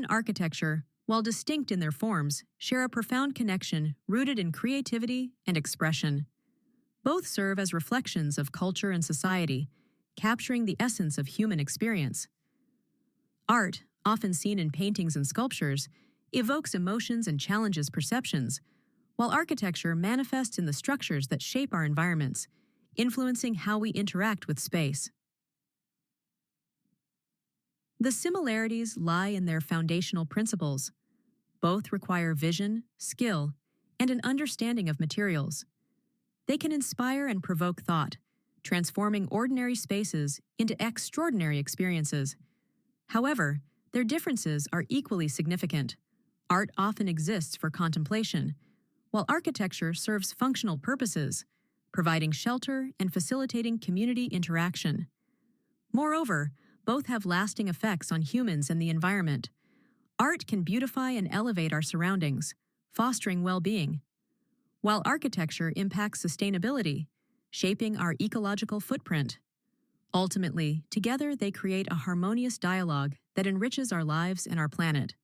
architecture, while distinct in their forms, share a profound connection rooted in creativity and expression. Both serve as reflections of culture and society, capturing the essence of human experience. Art, often seen in paintings and sculptures, evokes emotions and challenges perceptions, while architecture manifests in the structures that shape our environments, influencing how we interact with space. The similarities lie in their foundational principles. Both require vision, skill, and an understanding of materials. They can inspire and provoke thought, transforming ordinary spaces into extraordinary experiences. However, their differences are equally significant. Art often exists for contemplation, while architecture serves functional purposes, providing shelter and facilitating community interaction. Moreover, both have lasting effects on humans and the environment. Art can beautify and elevate our surroundings, fostering well-being, while architecture impacts sustainability, shaping our ecological footprint. Ultimately, together they create a harmonious dialogue that enriches our lives and our planet.